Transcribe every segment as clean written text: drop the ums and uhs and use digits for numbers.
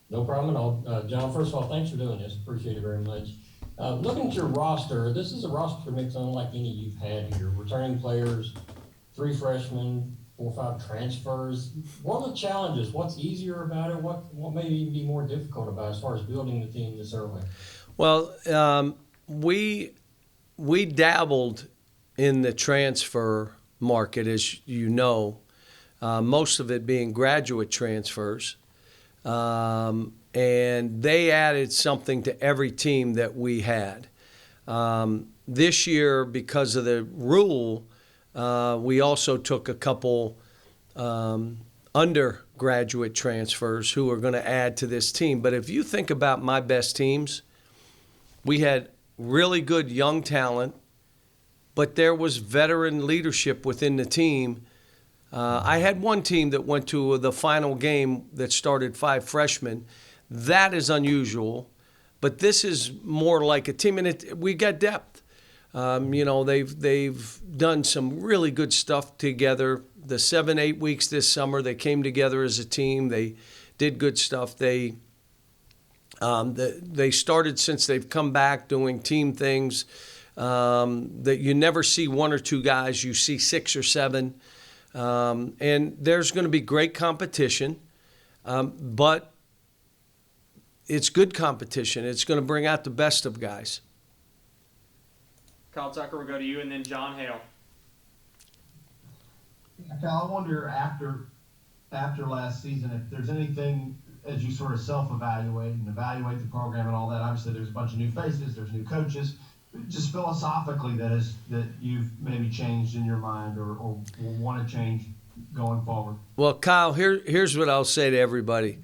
No problem at all. John, first of all, thanks for doing this. Appreciate it very much. Looking at your roster, this is a roster mix unlike any you've had here. Returning players, three freshmen, 4 or 5 transfers. What are the challenges? What's easier about it? What may even be more difficult about it as far as building the team this early? Well, we dabbled in the transfer market, as you know, most of it being graduate transfers. And they added something to every team that we had. This year, because of the rule, we also took a couple undergraduate transfers who are going to add to this team. But if you think about my best teams, we had really good young talent, but there was veteran leadership within the team. I had one team that went to the final game that started 5 freshmen. That is unusual, but this is more like a team, and we got depth. They've done some really good stuff together. The 7-8 weeks this summer, they came together as a team. They did good stuff. They started since they've come back doing team things that you never see 1 or 2 guys. You see 6 or 7. And there's going to be great competition, but it's good competition. It's going to bring out the best of guys. Kyle Tucker will go to you, and then John Hale. Kyle, I wonder after last season if there's anything as you sort of self-evaluate and evaluate the program and all that. Obviously, there's a bunch of new faces, there's new coaches. Just philosophically, that you've maybe changed in your mind or want to change going forward. Well, Kyle, here's what I'll say to everybody.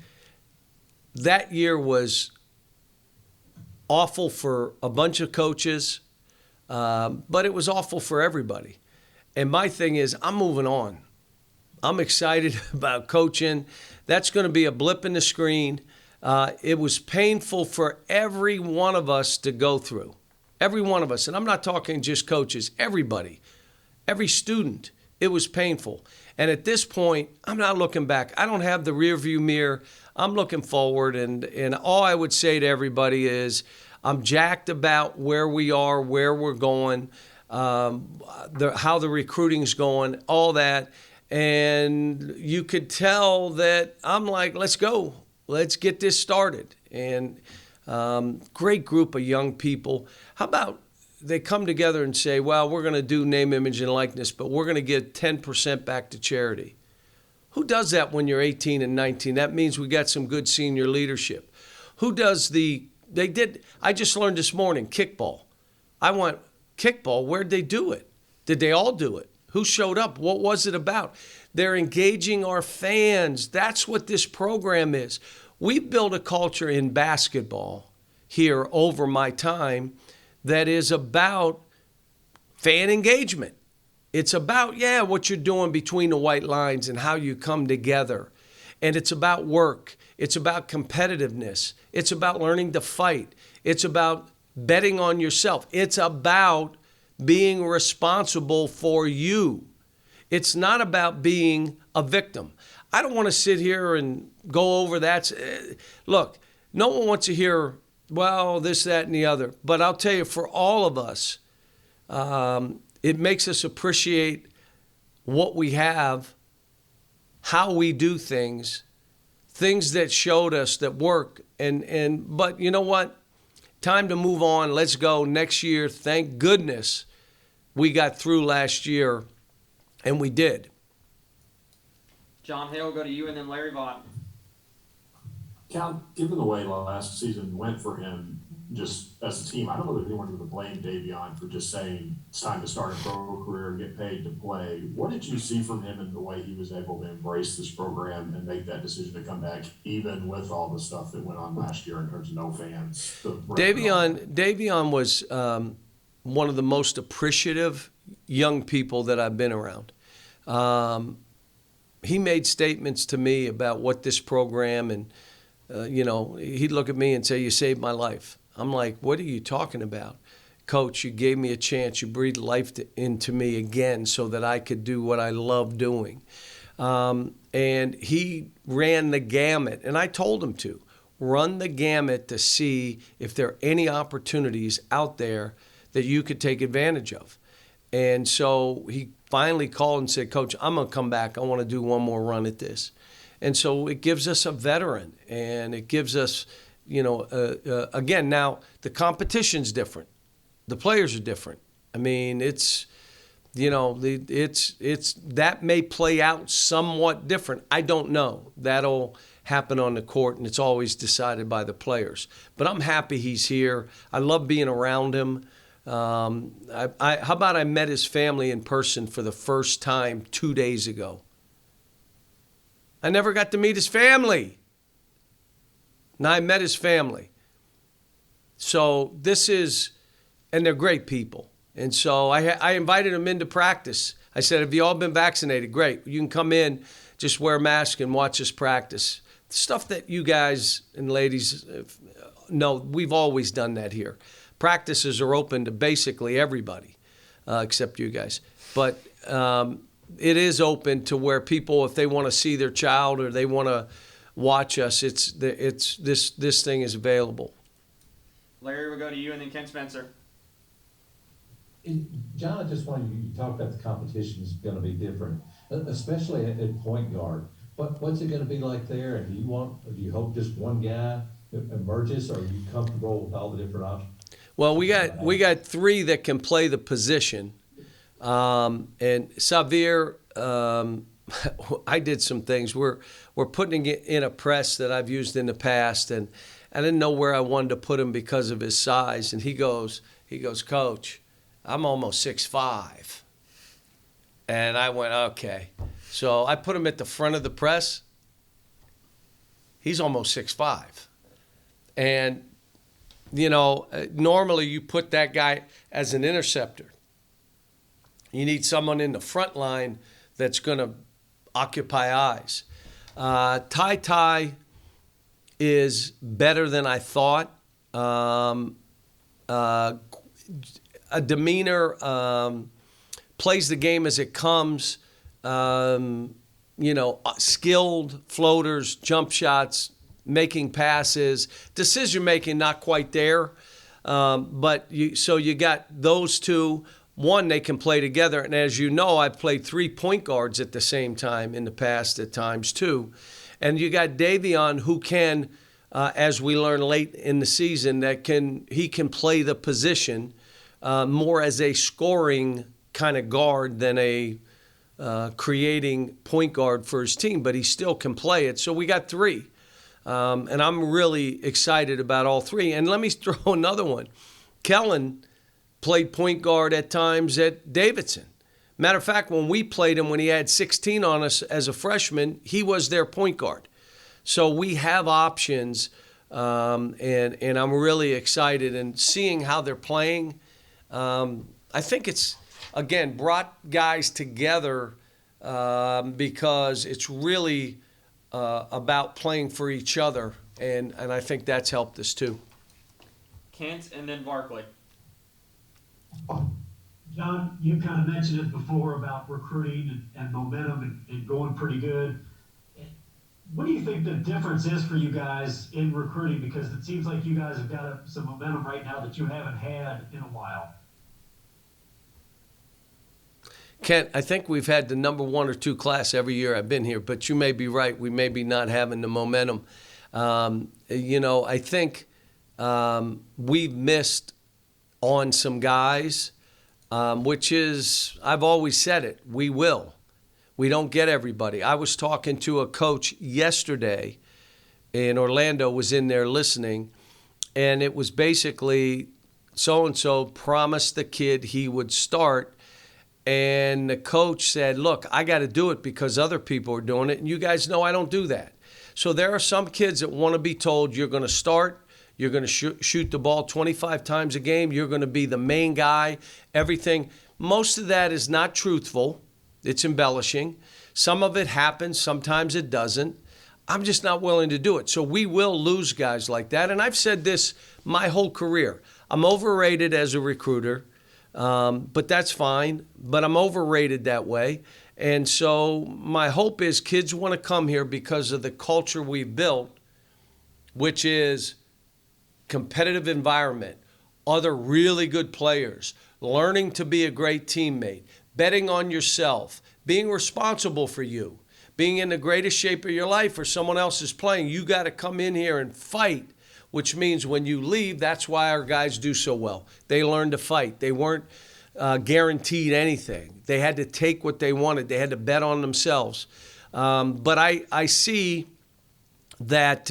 That year was awful for a bunch of coaches, but it was awful for everybody. And my thing is, I'm moving on. I'm excited about coaching. That's going to be a blip in the screen. It was painful for every one of us to go through. Every one of us. And I'm not talking just coaches. Everybody. Every student. It was painful. And at this point, I'm not looking back. I don't have the rearview mirror. I'm looking forward. And all I would say to everybody is I'm jacked about where we are, where we're going, how the recruiting's going, all that. And you could tell that I'm like, let's go. Let's get this started. And great group of young people. How about they come together and say, well, we're going to do name, image, and likeness, but we're going to give 10% back to charity. Who does that when you're 18 and 19? That means we got some good senior leadership. Who does I just learned this morning, kickball. I went, kickball, where'd they do it? Did they all do it? Who showed up? What was it about? They're engaging our fans. That's what this program is. We've built a culture in basketball here over my time that is about fan engagement. It's about, what you're doing between the white lines and how you come together. And it's about work. It's about competitiveness. It's about learning to fight. It's about betting on yourself. It's about being responsible for you. It's not about being a victim. I don't want to sit here and go over that. Look, no one wants to hear, well, this, that, and the other. But I'll tell you, for all of us, it makes us appreciate what we have, how we do things that showed us that work. But you know what? Time to move on. Let's go next year. Thank goodness we got through last year, and we did. John Hale will go to you, and then Larry Vaught. Cal, given the way last season went for him, just as a team, I don't know that anyone would blame Davion for just saying it's time to start a pro career and get paid to play. What did you see from him in the way he was able to embrace this program and make that decision to come back, even with all the stuff that went on last year in terms of no fans? Davion was one of the most appreciative young people that I've been around. He made statements to me about what this program and he'd look at me and say, you saved my life. I'm like, what are you talking about? Coach, you gave me a chance. You breathed life into me again so that I could do what I love doing. And he ran the gamut, and I told him to. run the gamut to see if there are any opportunities out there that you could take advantage of. And so he finally called and said, Coach, I'm going to come back. I want to do one more run at this. And so it gives us a veteran, and it gives us, again, now the competition's different. The players are different. I mean, it's that may play out somewhat different. I don't know. That'll happen on the court, and it's always decided by the players. But I'm happy he's here. I love being around him. How about I met his family in person for the first time 2 days ago? I never got to meet his family. Now I met his family. So and they're great people. And so I invited them into practice. I said, have you all been vaccinated? Great. You can come in, just wear a mask and watch us practice. Stuff that you guys and ladies know, we've always done that here. Practices are open to basically everybody, except you guys. But it is open to where people, if they want to see their child or they want to watch us, this thing is available. Larry, we'll go to you, and then Ken Spencer. John, I just wanted you to talk about the competition is going to be different, especially at point guard. What's it going to be like there? And do you hope just one guy emerges, or are you comfortable with all the different options? Well, we got three that can play the position, and Xavier. I did some things. We're putting it in a press that I've used in the past, and I didn't know where I wanted to put him because of his size. And he goes, Coach, I'm almost 6'5". And I went, okay. So I put him at the front of the press. He's almost 6'5". And, normally you put that guy as an interceptor. You need someone in the front line that's going to occupy eyes. Ty is better than I thought. A demeanor, plays the game as it comes, skilled floaters, jump shots, making passes, decision-making not quite there. So you got those two. One, they can play together. And as you know, I've played 3 point guards at the same time in the past at times too. And you got Davion, who can, as we learn late in the season, he can play the position more as a scoring kind of guard than a creating point guard for his team, but he still can play it. So we got 3. And I'm really excited about all 3. And let me throw another one. Kellen played point guard at times at Davidson. Matter of fact, when we played him, when he had 16 on us as a freshman, he was their point guard. So we have options, and I'm really excited. And seeing how they're playing, I think it's, again, brought guys together because it's really about playing for each other, and I think that's helped us too. Kent, and then Barkley. John, you kind of mentioned it before about recruiting and momentum and going pretty good. What do you think the difference is for you guys in recruiting? Because it seems like you guys have got some momentum right now that you haven't had in a while. Kent, I think we've had the number 1 or 2 class every year I've been here, but you may be right. We may be not having the momentum. I think we've missed on some guys, which is, I've always said it, we will. We don't get everybody. I was talking to a coach yesterday in Orlando, was in there listening, and it was basically so-and-so promised the kid he would start, and the coach said, look, I got to do it because other people are doing it, and you guys know I don't do that. So there are some kids that want to be told you're going to start, you're going to shoot the ball 25 times a game, you're going to be the main guy, everything. Most of that is not truthful. It's embellishing. Some of it happens, sometimes it doesn't. I'm just not willing to do it. So we will lose guys like that. And I've said this my whole career. I'm overrated as a recruiter, but that's fine. But I'm overrated that way. And so my hope is kids want to come here because of the culture we've built. which is competitive environment, other really good players, learning to be a great teammate, betting on yourself, being responsible for you, being in the greatest shape of your life or someone else is playing, you got to come in here and fight, which means when you leave, that's why our guys do so well. They learned to fight. They weren't guaranteed anything. They had to take what they wanted. They had to bet on themselves. But I see that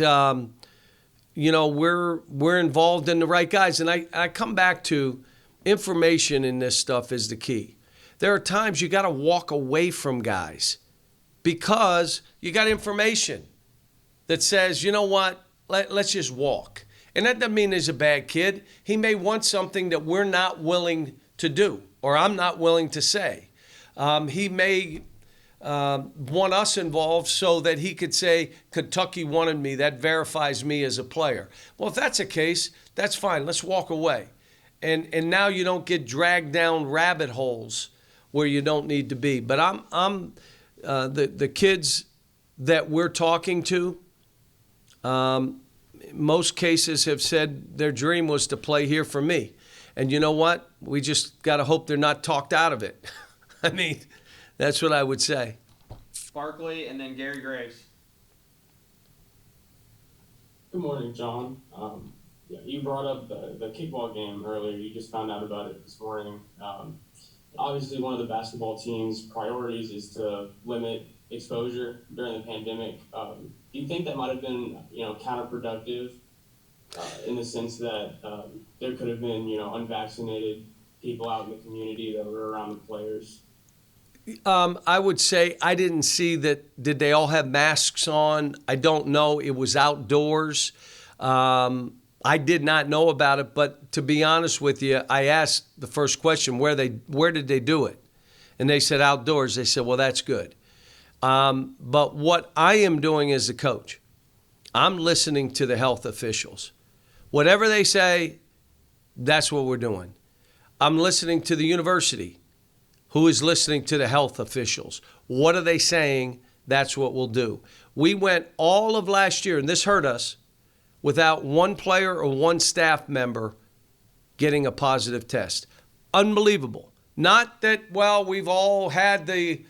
we're involved in the right guys, and I come back to information in this stuff is the key. There are times you got to walk away from guys because you got information that says, you know what, let's just walk. And that doesn't mean he's a bad kid. He may want something that we're not willing to do, or I'm not willing to say. He may want us involved so that he could say, Kentucky wanted me, that verifies me as a player. Well, if that's the case, that's fine. Let's walk away. And now you don't get dragged down rabbit holes where you don't need to be. But I'm the kids that we're talking to, most cases have said their dream was to play here for me. And you know what? We just got to hope they're not talked out of it. I mean, that's what I would say. Barkley and then Gary Graves. Good morning, John. You brought up the kickball game earlier. You just found out about it this morning. Obviously, one of the basketball team's priorities is to limit exposure during the pandemic. Do you think that might have been, counterproductive in the sense that there could have been, unvaccinated people out in the community that were around the players? I would say I didn't see that. Did they all have masks on? I don't know. It was outdoors. I did not know about it, but to be honest with you, I asked the first question, where did they do it? And they said outdoors. They said, well, that's good. But what I am doing as a coach, I'm listening to the health officials. Whatever they say, that's what we're doing. I'm listening to the university, who is listening to the health officials. What are they saying? That's what we'll do. We went all of last year, and this hurt us, without one player or one staff member getting a positive test. Unbelievable. Not that, well, we've all had we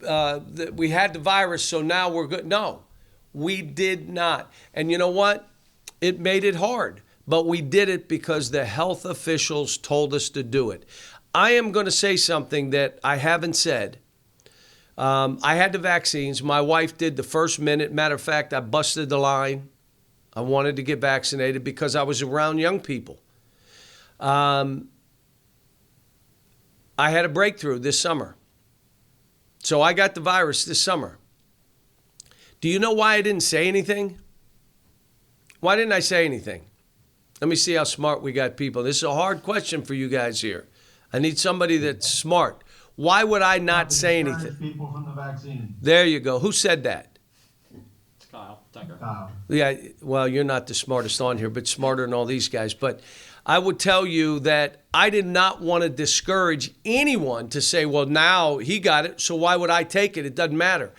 had the virus, so now we're good. No, we did not. And you know what? It made it hard, but we did it because the health officials told us to do it. I am going to say something that I haven't said. I had the vaccines. My wife did the first minute. Matter of fact, I busted the line. I wanted to get vaccinated because I was around young people. I had a breakthrough this summer. So I got the virus this summer. Do you know why I didn't say anything? Why didn't I say anything? Let me see how smart we got people. This is a hard question for you guys here. I need somebody that's smart. Why would I not say anything? People from the vaccine. There you go. Who said that? Kyle Tucker. Yeah, well, you're not the smartest on here, but smarter than all these guys. But I would tell you that I did not want to discourage anyone to say, well, now he got it, so why would I take it? It doesn't matter.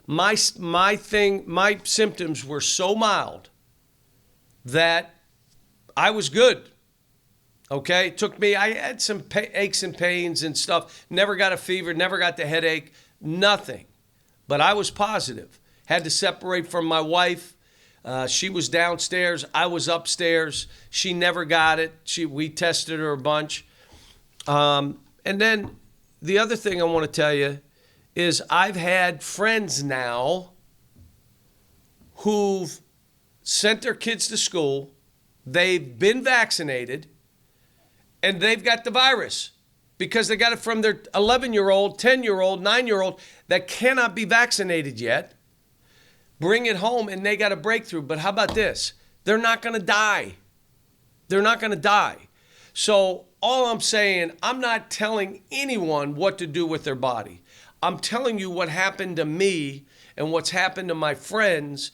My symptoms were so mild that I was good. Okay? It took me, I had some aches and pains and stuff. Never got a fever, never got the headache, nothing. But I was positive. Had to separate from my wife. She was downstairs. I was upstairs. She never got it. We tested her a bunch. And then the other thing I want to tell you is I've had friends now who've sent their kids to school. They've been vaccinated, and they've got the virus because they got it from their 11-year-old, 10-year-old, 9-year-old that cannot be vaccinated yet. Bring it home, and they got a breakthrough. But how about this? They're not going to die. They're not going to die. So all I'm saying, I'm not telling anyone what to do with their body. I'm telling you what happened to me and what's happened to my friends.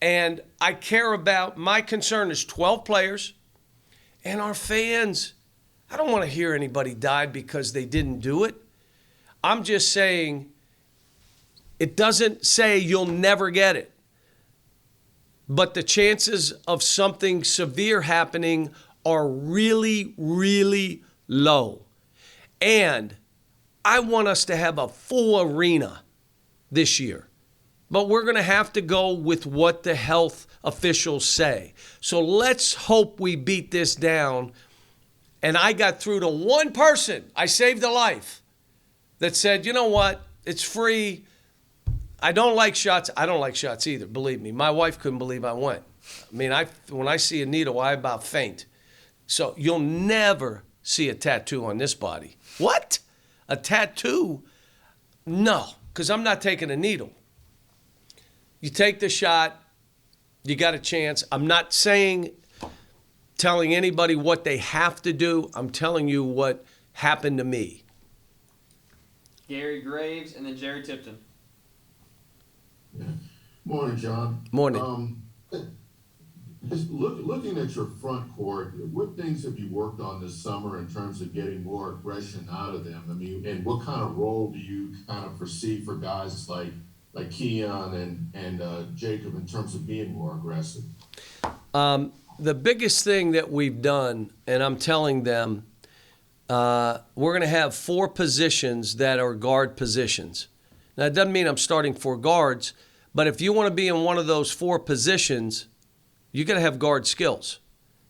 And I care about, my concern is 12 players and our fans. I don't want to hear anybody died because they didn't do it. I'm just saying, it doesn't say you'll never get it. but the chances of something severe happening are really, really low. And I want us to have a full arena this year. But we're going to have to go with what the health officials say. So let's hope we beat this down. And I got through to one person. I saved a life that said, you know what? It's free. I don't like shots. I don't like shots either, believe me. My wife couldn't believe I went. I mean, when I see a needle, I about faint. So you'll never see a tattoo on this body. What? A tattoo? No, because I'm not taking a needle. You take the shot, you got a chance. I'm not telling anybody what they have to do. I'm telling you what happened to me. Gary Graves and then Jerry Tipton. Yeah. Morning, John. Morning. Just looking at your front court, what things have you worked on this summer in terms of getting more aggression out of them? I mean, and what kind of role do you kind of foresee for guys like Keon and Jacob in terms of being more aggressive? The biggest thing that we've done, and I'm telling them, we're going to have 4 positions that are guard positions. Now, it doesn't mean I'm starting 4 guards, but if you want to be in one of those 4 positions, you got to have guard skills,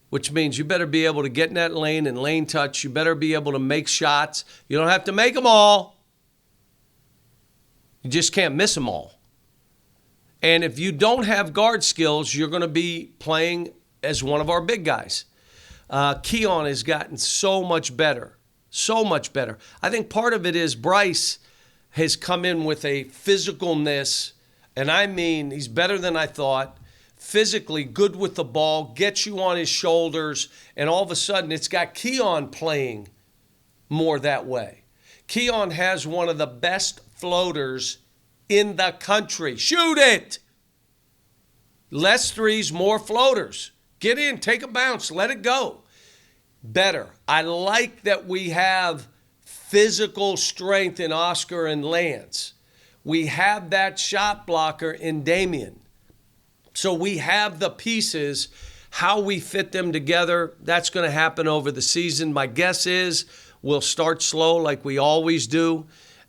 which means you better be able to get in that lane and lane touch. You better be able to make shots. You don't have to make them all. You just can't miss them all. And if you don't have guard skills, you're going to be playing as one of our big guys. Keon has gotten so much better, so much better. I think part of it is Bryce has come in with a physicalness, and I mean he's better than I thought. Physically good with the ball, gets you on his shoulders, and all of a sudden it's got Keon playing more that way. Keon has one of the best floaters in the country. Shoot it! Less threes, more floaters. Get in, take a bounce, let it go. Better. I like that we have physical strength in Oscar and Lance. We have that shot blocker in Damian. So we have the pieces. How we fit them together, that's going to happen over the season. My guess is we'll start slow like we always do.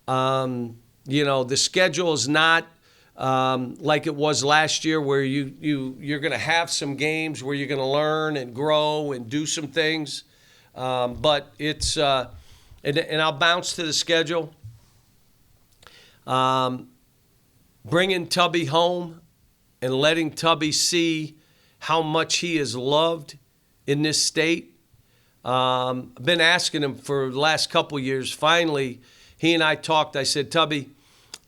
The schedule is not like it was last year where you're going to have some games where you're going to learn and grow and do some things. But it's and I'll bounce to the schedule. Bringing Tubby home and letting Tubby see how much he is loved in this state. I've been asking him for the last couple of years. Finally, he and I talked. I said, Tubby,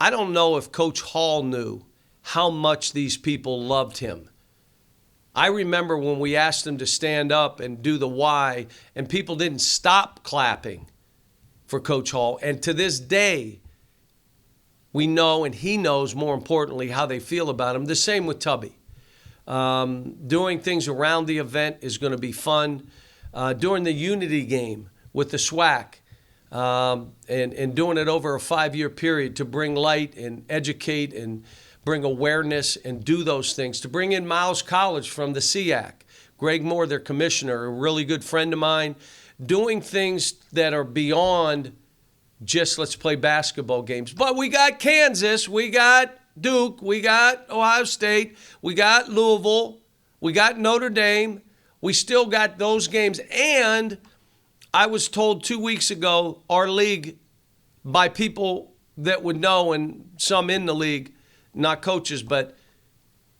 I don't know if Coach Hall knew how much these people loved him. I remember when we asked him to stand up and do the Y, and people didn't stop clapping for Coach Hall. And to this day, we know, and he knows, more importantly, how they feel about him. The same with Tubby. Doing things around the event is going to be fun. During the Unity game with the SWAC, and doing it over a 5-year period to bring light and educate and bring awareness and do those things. To bring in Miles College from the SEAC, Greg Moore, their commissioner, a really good friend of mine, doing things that are beyond just let's play basketball games. But we got Kansas, we got Duke, we got Ohio State, we got Louisville, we got Notre Dame. We still got those games. And I was told 2 weeks ago, our league, by people that would know and some in the league, not coaches, but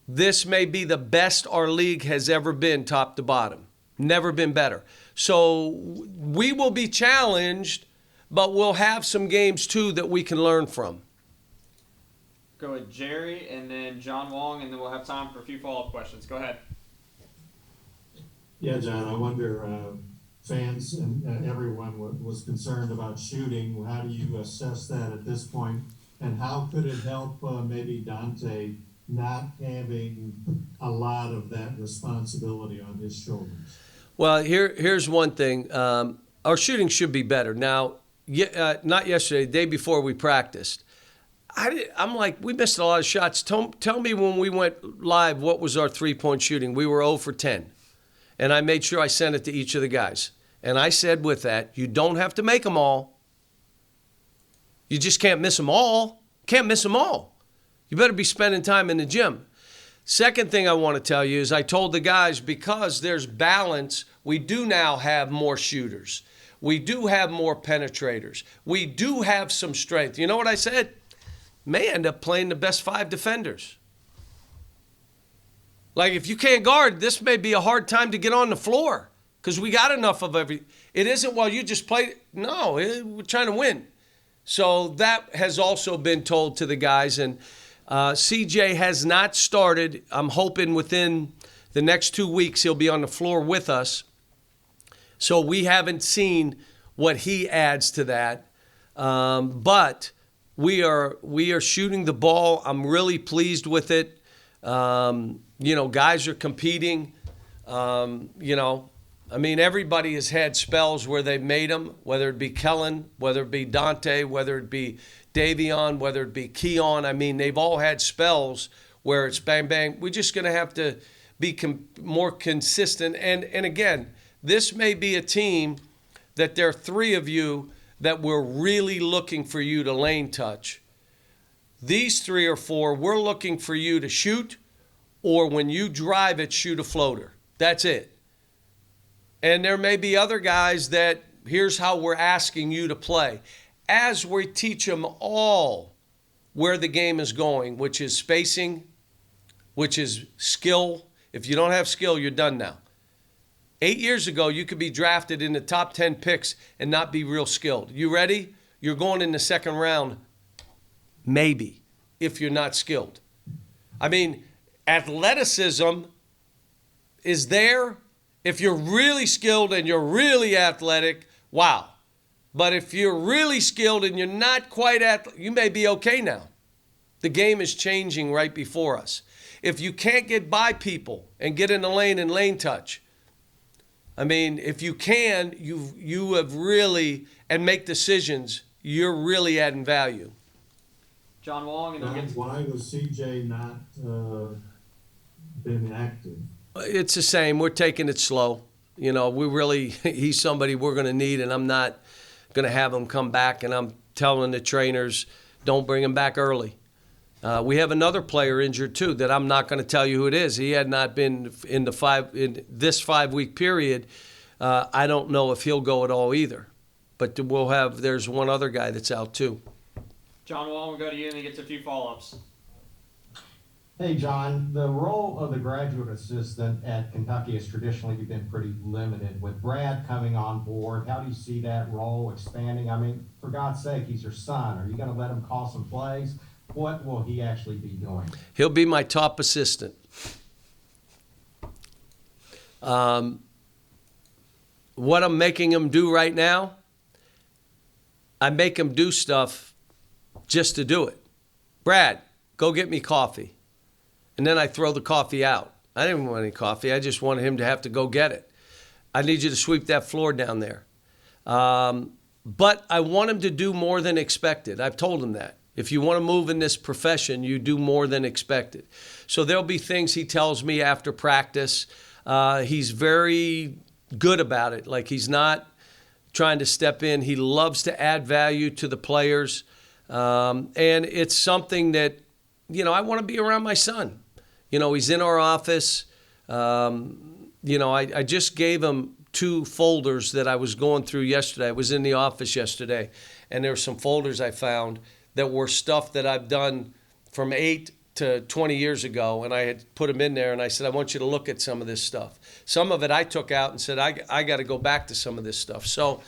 this may be the best our league has ever been top to bottom. Never been better. So we will be challenged, but we'll have some games too that we can learn from. Go with Jerry and then John Wong, and then we'll have time for a few follow-up questions. Go ahead. Yeah, John, I wonder, fans and everyone was concerned about shooting. How do you assess that at this point? And how could it help maybe Dante not having a lot of that responsibility on his shoulders? Well, here's one thing. Our shooting should be better. Now, not yesterday, the day before we practiced, I'm like, we missed a lot of shots. Tell me when we went live, what was our three-point shooting? We were 0 for 10. And I made sure I sent it to each of the guys. And I said with that, you don't have to make them all. You just can't miss them all. Can't miss them all. You better be spending time in the gym. Second thing I want to tell you is I told the guys, because there's balance, we do now have more shooters. We do have more penetrators. We do have some strength. You know what I said? May end up playing the best 5 defenders. Like, if you can't guard, this may be a hard time to get on the floor because we got enough of every. It isn't, well, you just played. No, we're trying to win. So that has also been told to the guys. And CJ has not started. I'm hoping within the next 2 weeks he'll be on the floor with us. So we haven't seen what he adds to that. But we are shooting the ball. I'm really pleased with it. Guys are competing. Everybody has had spells where they've made them, whether it be Kellen, whether it be Dante, whether it be Davion, whether it be Keon. They've all had spells where it's bang, bang. We're just going to have to be more consistent. And again, this may be a team that there are 3 of you that we're really looking for you to lane touch. These 3 or 4, we're looking for you to shoot, or when you drive it, shoot a floater. That's it. And there may be other guys that here's how we're asking you to play. As we teach them all where the game is going, which is spacing, which is skill. If you don't have skill, you're done now. 8 years ago, you could be drafted in the top 10 picks and not be real skilled. You ready? You're going in the second round, maybe, if you're not skilled. Athleticism is there. If you're really skilled and you're really athletic, wow. But if you're really skilled and you're not quite you may be okay now. The game is changing right before us. If you can't get by people and get in the lane and lane touch, if you can, you have really, and make decisions, you're really adding value. John Wong, and then Why was CJ not been active? It's the same. We're taking it slow. He's somebody we're going to need, and I'm not going to have him come back, and I'm telling the trainers, don't bring him back early. We have another player injured too that I'm not going to tell you who it is. He had not been in this 5-week period. I don't know if he'll go at all either. But there's one other guy that's out too. John Wall, we'll go to you and then get to a few follow-ups. Hey, John, the role of the graduate assistant at Kentucky has traditionally been pretty limited. With Brad coming on board, how do you see that role expanding? For God's sake, he's your son. Are you going to let him call some plays? What will he actually be doing? He'll be my top assistant. What I'm making him do right now, I make him do stuff just to do it. Brad, go get me coffee. And then I throw the coffee out. I didn't want any coffee. I just wanted him to have to go get it. I need you to sweep that floor down there. But I want him to do more than expected. I've told him that. If you want to move in this profession, you do more than expected. So there'll be things he tells me after practice. He's very good about it. Like, he's not trying to step in. He loves to add value to the players. And it's something that, I want to be around my son. He's in our office. I just gave him 2 folders that I was going through yesterday. I was in the office yesterday, and there were some folders I found that were stuff that I've done from 8 to 20 years ago, and I had put them in there, and I said, I want you to look at some of this stuff. Some of it I took out and said, I got to go back to some of this stuff. So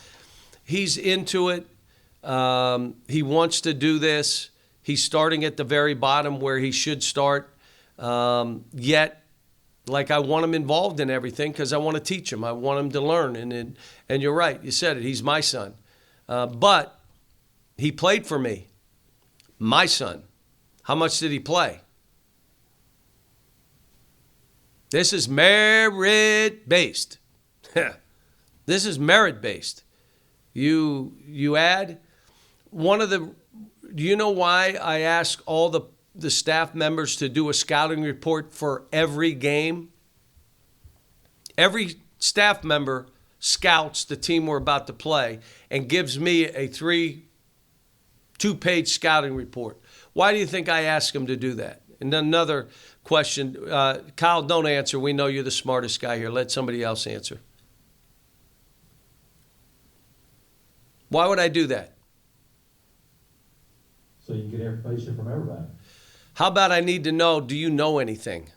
he's into it. He wants to do this. He's starting at the very bottom where he should start. Yet, I want him involved in everything because I want to teach him. I want him to learn. And you're right. You said it. He's my son. But he played for me. My son. How much did he play? This is merit-based. This is merit-based. You add one of the Do you know why I ask all the staff members to do a scouting report for every game? Every staff member scouts the team we're about to play and gives me a two-page scouting report. Why do you think I ask them to do that? And then another question. Kyle, don't answer. We know you're the smartest guy here. Let somebody else answer. Why would I do that? So you can get information from everybody. How about I need to know, do you know anything?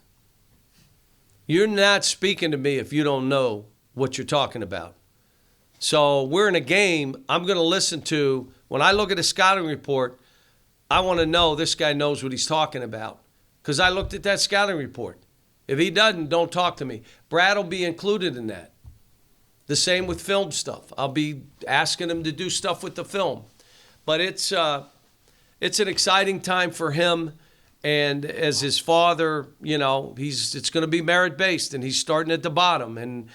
You're not speaking to me if you don't know what you're talking about. So we're in a game. I'm going to listen to, when I look at a scouting report, I want to know this guy knows what he's talking about because I looked at that scouting report. If he doesn't, don't talk to me. Brad will be included in that. The same with film stuff. I'll be asking him to do stuff with the film. But it's an exciting time for him. And as his father, it's going to be merit-based, and he's starting at the bottom. And,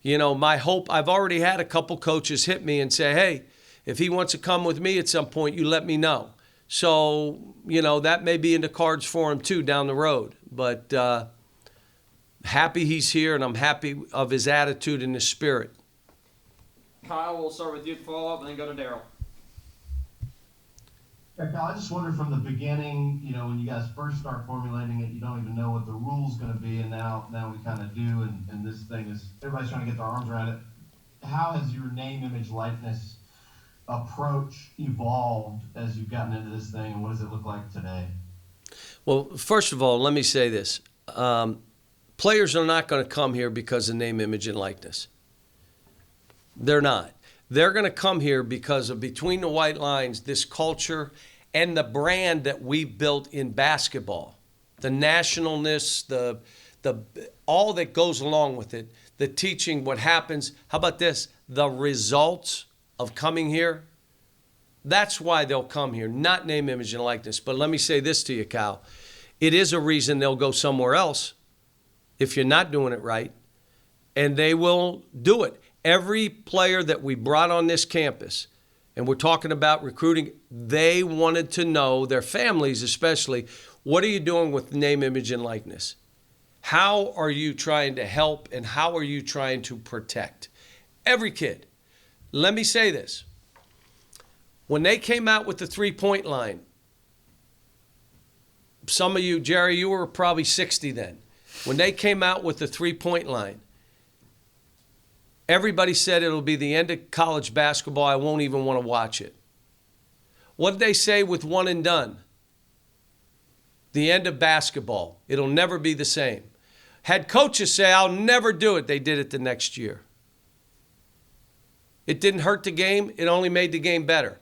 my hope, I've already had a couple coaches hit me and say, hey, if he wants to come with me at some point, you let me know. So, that may be in the cards for him, too, down the road. But happy he's here, and I'm happy of his attitude and his spirit. Kyle, we'll start with you to follow up and then go to Daryl. Yeah, Kyle, I just wondered from the beginning, when you guys first start formulating it, you don't even know what the rule's going to be, and now we kind of do, and this thing is, everybody's trying to get their arms around it. How has your name, image, likeness approach evolved as you've gotten into this thing, and what does it look like today? Well, first of all, let me say this. Players are not going to come here because of name, image, and likeness. They're not. They're going to come here because of Between the White Lines, this culture, and the brand that we've built in basketball. The nationalness, the all that goes along with it, the teaching, what happens. How about this? The results of coming here. That's why they'll come here, not name, image, and likeness. But let me say this to you, Kyle. It is a reason they'll go somewhere else if you're not doing it right, and they will do it. Every player that we brought on this campus, and we're talking about recruiting, they wanted to know, their families especially, what are you doing with name, image, and likeness? How are you trying to help, and how are you trying to protect? Every kid. Let me say this. When they came out with the three-point line, some of you, Jerry, you were probably 60 then. When they came out with the three-point line, everybody said it'll be the end of college basketball. I won't even want to watch it. What did they say with one and done? The end of basketball. It'll never be the same. Had coaches say, I'll never do it, they did it the next year. It didn't hurt the game. It only made the game better.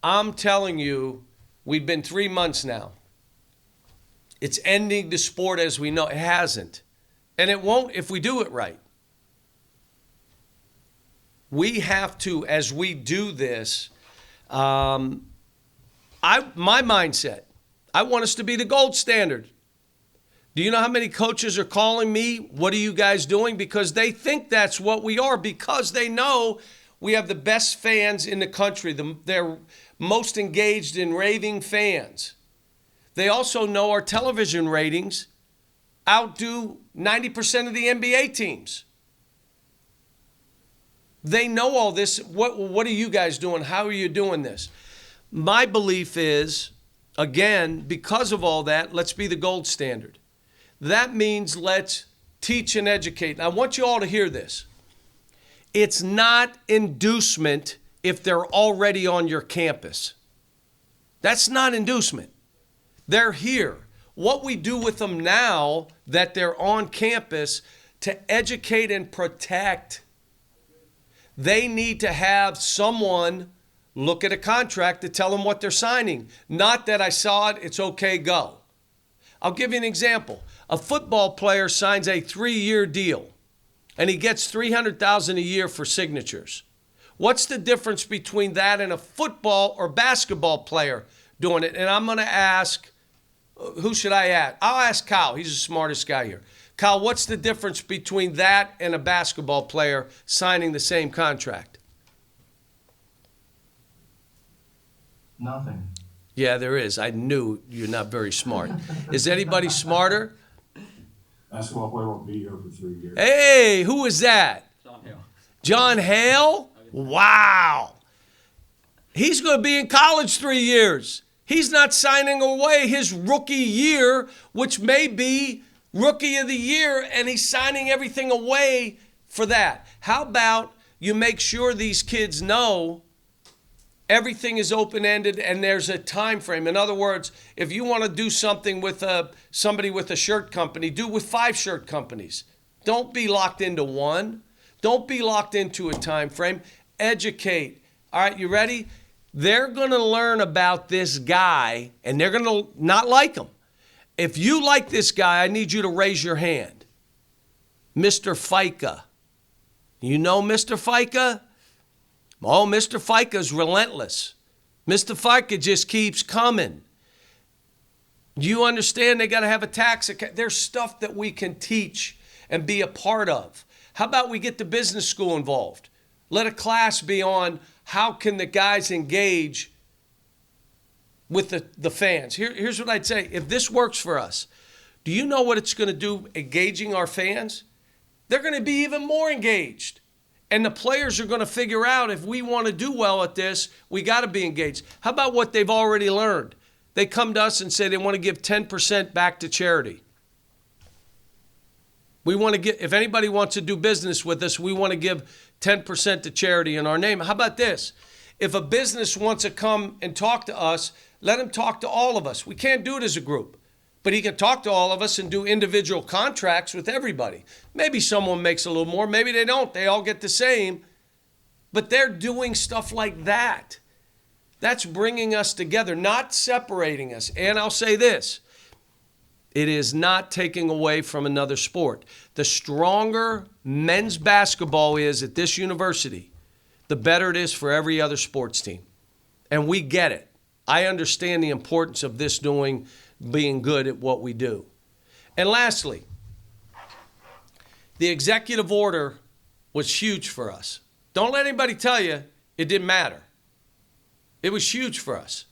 I'm telling you, we've been 3 months now. It's ending the sport as we know. It hasn't. And it won't if we do it right. We have to, as we do this, my mindset, I want us to be the gold standard. Do you know how many coaches are calling me? What are you guys doing? Because they think that's what we are, because they know we have the best fans in the country. They're most engaged and raving fans. They also know our television ratings outdo 90% of the NBA teams. They know all this. What are you guys doing? How are you doing this? My belief is, again, because of all that, let's be the gold standard. That means let's teach and educate. And I want you all to hear this. It's not inducement if they're already on your campus. That's not inducement. They're here. What we do with them now that they're on campus to educate and protect, they need to have someone look at a contract to tell them what they're signing. Not that I saw it, it's okay, go. I'll give you an example. A football player signs a 3-year deal, and he gets $300,000 a year for signatures. What's the difference between that and a football or basketball player doing it? And I'm going to ask, who should I ask? I'll ask Kyle. He's the smartest guy here. Kyle, what's the difference between that and a basketball player signing the same contract? Nothing. Yeah, there is. I knew you're not very smart. Is anybody smarter? Basketball player won't be here for 3 years. Hey, who is that? John Hale. John Hale? Wow. He's going to be in college 3 years. He's not signing away his rookie year, which may be rookie of the year, and he's signing everything away for that. How about you make sure these kids know everything is open-ended and there's a time frame? In other words, if you want to do something with somebody with a shirt company, do it with 5 shirt companies. Don't be locked into one. Don't be locked into a time frame. Educate. All right, you ready? They're going to learn about this guy, and they're going to not like him. If you like this guy, I need you to raise your hand. Mr. FICA. You know Mr. FICA? Oh, Mr. FICA's relentless. Mr. FICA just keeps coming. You understand they got to have a tax account. There's stuff that we can teach and be a part of. How about we get the business school involved? Let a class be on how can the guys engage with the fans. Here's what I'd say. If this works for us, do you know what it's going to do engaging our fans? They're going to be even more engaged. And the players are going to figure out if we want to do well at this, we got to be engaged. How about what they've already learned? They come to us and say they want to give 10% back to charity. We want to get, if anybody wants to do business with us, we want to give 10% to charity in our name. How about this? If a business wants to come and talk to us, let him talk to all of us. We can't do it as a group, but he can talk to all of us and do individual contracts with everybody. Maybe someone makes a little more, maybe they don't. They all get the same, but they're doing stuff like that. That's bringing us together, not separating us. And I'll say this. It is not taking away from another sport. The stronger men's basketball is at this university, the better it is for every other sports team. And we get it. I understand the importance of this being good at what we do. And lastly, the executive order was huge for us. Don't let anybody tell you it didn't matter. It was huge for us.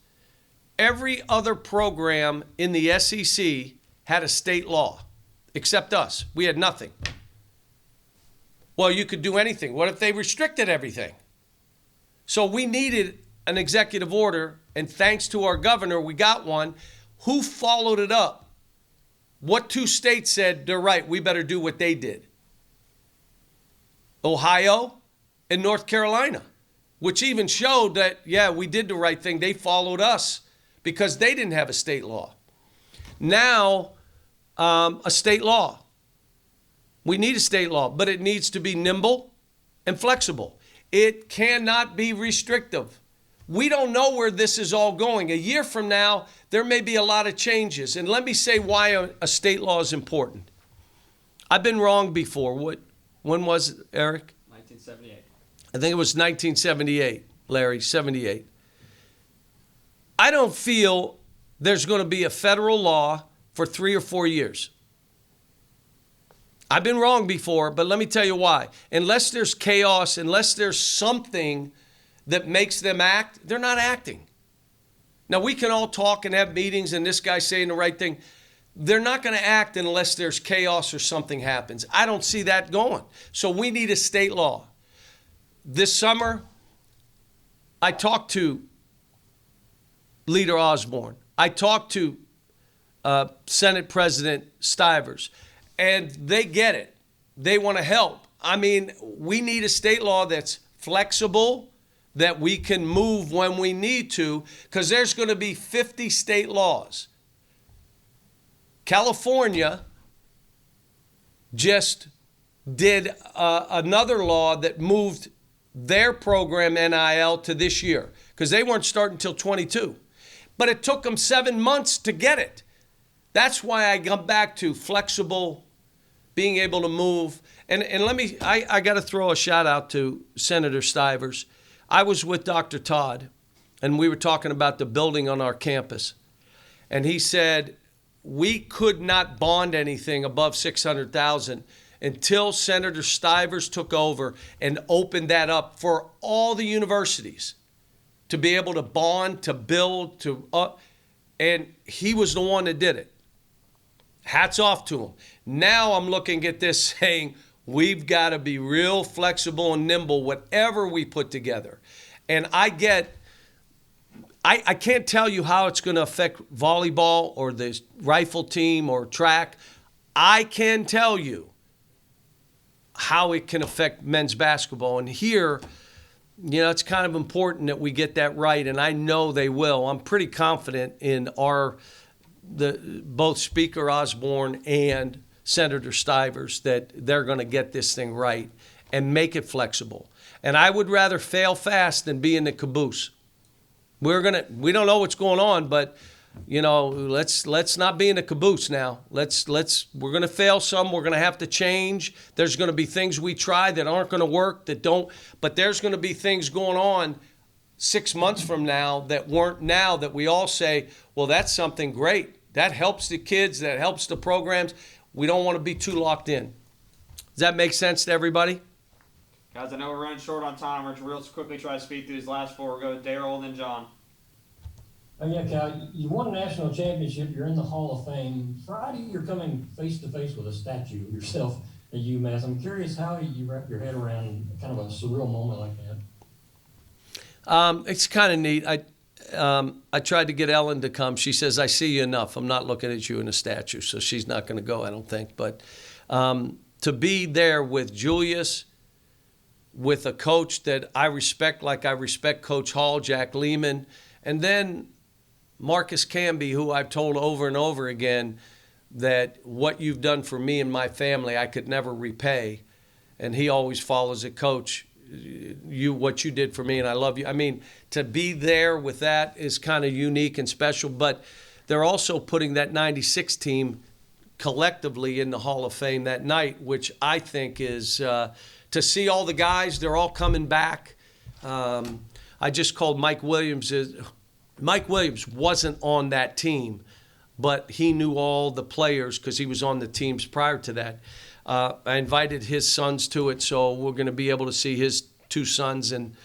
Every other program in the SEC had a state law, except us. We had nothing. Well, you could do anything. What if they restricted everything? So we needed an executive order, and thanks to our governor, we got one. Who followed it up? What 2 states said, they're right, we better do what they did? Ohio and North Carolina, which even showed that, yeah, we did the right thing. They followed us because they didn't have a state law. Now, a state law. We need a state law, but it needs to be nimble and flexible. It cannot be restrictive. We don't know where this is all going. A year from now, there may be a lot of changes. And let me say why a state law is important. I've been wrong before. When was it, Eric? 1978. I think it was 1978, Larry, 78. I don't feel there's going to be a federal law for 3 or 4 years. I've been wrong before, but let me tell you why. Unless there's chaos, unless there's something that makes them act, they're not acting. Now, we can all talk and have meetings and this guy's saying the right thing. They're not going to act unless there's chaos or something happens. I don't see that going. So we need a state law. This summer, I talked to Leader Osborne. I talked to Senate President Stivers, and they get it. They want to help. I mean, we need a state law that's flexible, that we can move when we need to, because there's going to be 50 state laws. California just did another law that moved their program NIL to this year, because they weren't starting until 22. But it took them 7 months to get it. That's why I come back to flexible, being able to move. And I got to throw a shout out to Senator Stivers. I was with Dr. Todd, and we were talking about the building on our campus. And he said, we could not bond anything above $600,000 until Senator Stivers took over and opened that up for all the universities to be able to bond, to build, and he was the one that did it. Hats off to him. Now I'm looking at this saying, we've got to be real flexible and nimble, whatever we put together. And I can't tell you how it's going to affect volleyball or the rifle team or track. I can tell you how it can affect men's basketball. And here, it's kind of important that we get that right, and I know they will. I'm pretty confident in both Speaker Osborne and Senator Stivers that they're going to get this thing right and make it flexible. And I would rather fail fast than be in the caboose. We don't know what's going on, but let's not be in the caboose now. We're going to fail some. We're going to have to change. There's going to be things we try that aren't going to work, but there's going to be things going on 6 months from now that weren't now that we all say, well, that's something great. That helps the kids. That helps the programs. We don't want to be too locked in. Does that make sense to everybody? Guys, I know we're running short on time. We're real quickly try to speed through these last four. We'll go to Daryl and then John. Oh, yeah, Cal, you won a national championship. You're in the Hall of Fame. Friday, you're coming face-to-face with a statue of yourself at UMass. I'm curious how you wrap your head around kind of a surreal moment like that. It's kind of neat. I tried to get Ellen to come. She says, I see you enough. I'm not looking at you in a statue, so she's not going to go, I don't think. But to be there with Julius, with a coach that I respect like I respect Coach Hall, Jack Lehman, and then Marcus Camby, who I've told over and over again that what you've done for me and my family I could never repay. And he always follows it, Coach, what you did for me, and I love you. I mean, to be there with that is kind of unique and special, but they're also putting that 96 team collectively in the Hall of Fame that night, which I think is to see all the guys, they're all coming back. I just called Mike Williams. Mike Williams wasn't on that team, but he knew all the players because he was on the teams prior to that. I invited his sons to it, so we're going to be able to see his two sons and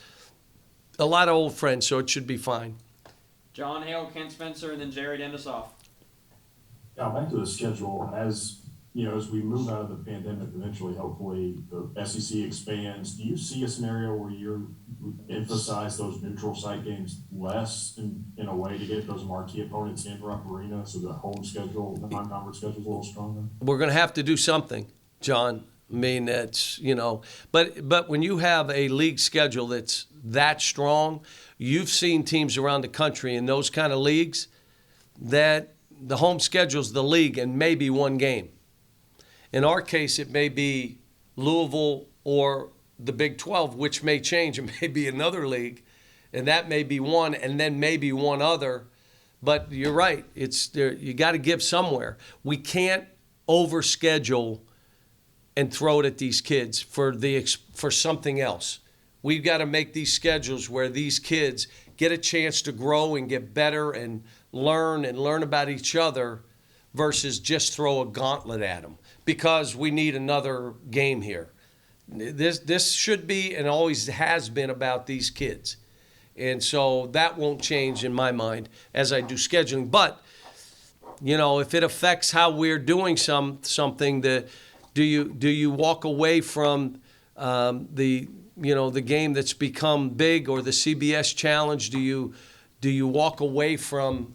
a lot of old friends, so it should be fine. John Hale, Kent Spencer, and then Jerry to end us off. Yeah, back to the schedule. As we move out of the pandemic, eventually, hopefully, the SEC expands. Do you see a scenario where you emphasize those neutral site games less in a way to get those marquee opponents in Rupp Arena so the home schedule, the non-conference schedule is a little stronger? We're going to have to do something, John. I mean, it's, but when you have a league schedule that's that strong, you've seen teams around the country in those kind of leagues that the home schedule's the league and maybe one game. In our case, it may be Louisville or the Big 12, which may change. It may be another league, and that may be one, and then maybe one other. But you're right. It's there. You got to give somewhere. We can't overschedule and throw it at these kids for something else. We've got to make these schedules where these kids get a chance to grow and get better and learn about each other versus just throw a gauntlet at them because we need another game here. This should be and always has been about these kids. And so that won't change in my mind as I do scheduling. But, if it affects how we're doing something, do you walk away from the game that's become big or the CBS Challenge? Do you walk away from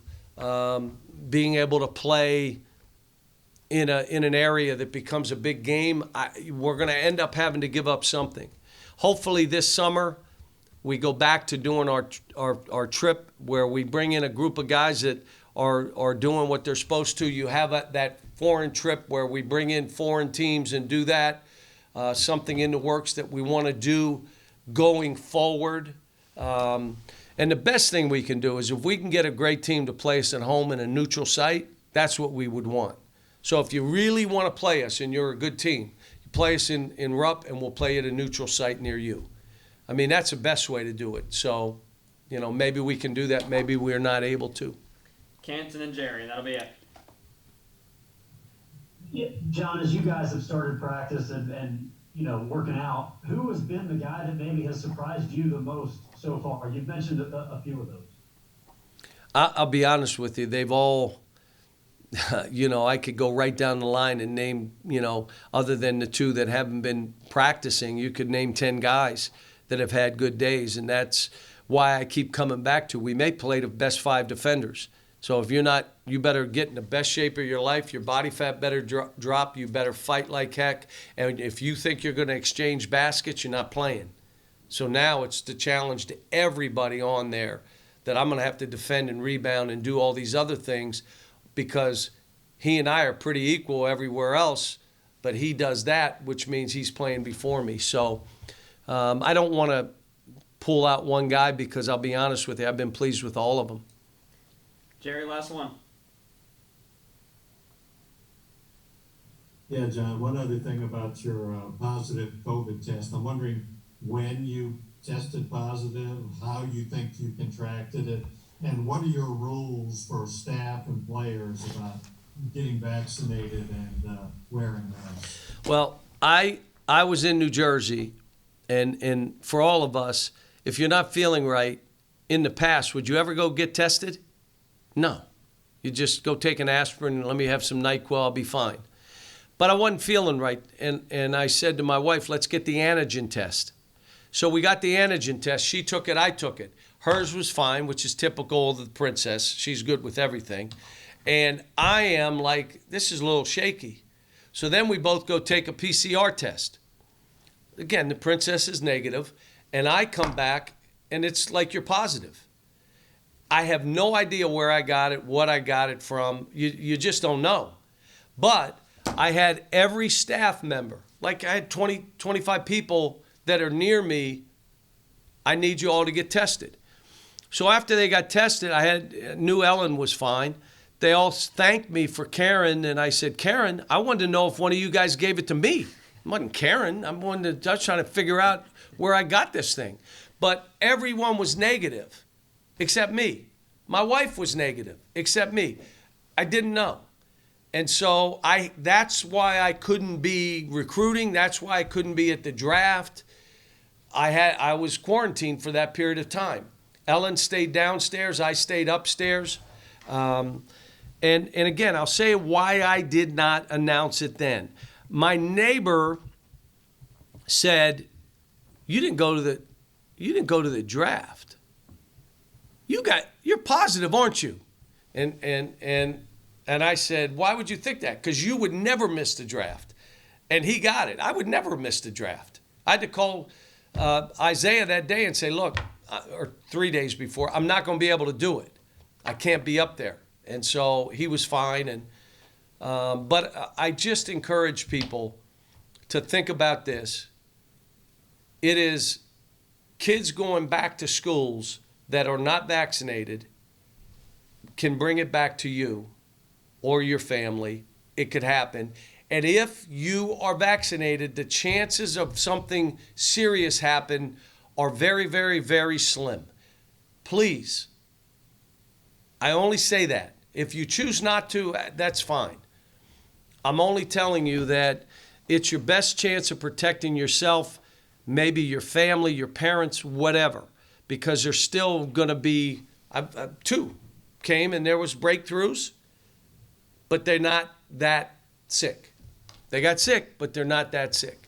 being able to play in an area that becomes a big game? We're going to end up having to give up something. Hopefully this summer we go back to doing our trip where we bring in a group of guys that are doing what they're supposed to. You have that foreign trip where we bring in foreign teams and do that. Something in the works that we want to do going forward. And the best thing we can do is if we can get a great team to play us at home in a neutral site, that's what we would want. So if you really want to play us and you're a good team, you play us in Rupp and we'll play at a neutral site near you. I mean, that's the best way to do it. So, maybe we can do that. Maybe we're not able to. Kent and then Jerry, and that'll be it. Yeah, John, as you guys have started practice and working out, who has been the guy that maybe has surprised you the most so far? You've mentioned a few of those. I'll be honest with you. They've all, I could go right down the line and name, other than the two that haven't been practicing, you could name 10 guys that have had good days. And that's why I keep coming back to, we may play the best 5 defenders. So if you're not, you better get in the best shape of your life. Your body fat better drop. You better fight like heck. And if you think you're going to exchange baskets, you're not playing. So now it's the challenge to everybody on there that I'm going to have to defend and rebound and do all these other things, because he and I are pretty equal everywhere else, but he does that, which means he's playing before me. So I don't want to pull out one guy, because I'll be honest with you, I've been pleased with all of them. Jerry, last one. Yeah, John, one other thing about your positive COVID test. I'm wondering when you tested positive, how you think you contracted it, and what are your rules for staff and players about getting vaccinated and wearing masks? Well, I was in New Jersey, and for all of us, if you're not feeling right, in the past, would you ever go get tested? No. You just go take an aspirin and let me have some NyQuil, I'll be fine. But I wasn't feeling right, and I said to my wife, let's get the antigen test. So we got the antigen test. She took it, I took it. Hers was fine, which is typical of the princess. She's good with everything. And I am like, this is a little shaky. So then we both go take a PCR test. Again, the princess is negative, and I come back, and it's like you're positive. I have no idea where I got it, what I got it from. You just don't know. But I had every staff member, like I had 20, 25 people that are near me, I need you all to get tested. So after they got tested, knew Ellen was fine. They all thanked me for Karen, and I said, Karen, I wanted to know if one of you guys gave it to me. I wasn't Karen. I was trying to figure out where I got this thing. But everyone was negative. Except me. My wife was negative, except me. I didn't know. And so that's why I couldn't be recruiting. That's why I couldn't be at the draft. I was quarantined for that period of time. Ellen stayed downstairs. I stayed upstairs. And again, I'll say why I did not announce it then. My neighbor said, you didn't go to the draft. You're positive, aren't you? And I said, why would you think that? Because you would never miss the draft. And he got it. I would never miss the draft. I had to call Isaiah that day and say, look, or 3 days before, I'm not going to be able to do it. I can't be up there. And so he was fine. And but I just encourage people to think about this. It is kids going back to schools that are not vaccinated can bring it back to you or your family. It could happen. And if you are vaccinated, the chances of something serious happen are very, very, very slim. Please, I only say that. If you choose not to, that's fine. I'm only telling you that it's your best chance of protecting yourself, maybe your family, your parents, whatever, because there's still going to be, 2 came and there was breakthroughs, but they're not that sick. They got sick, but they're not that sick.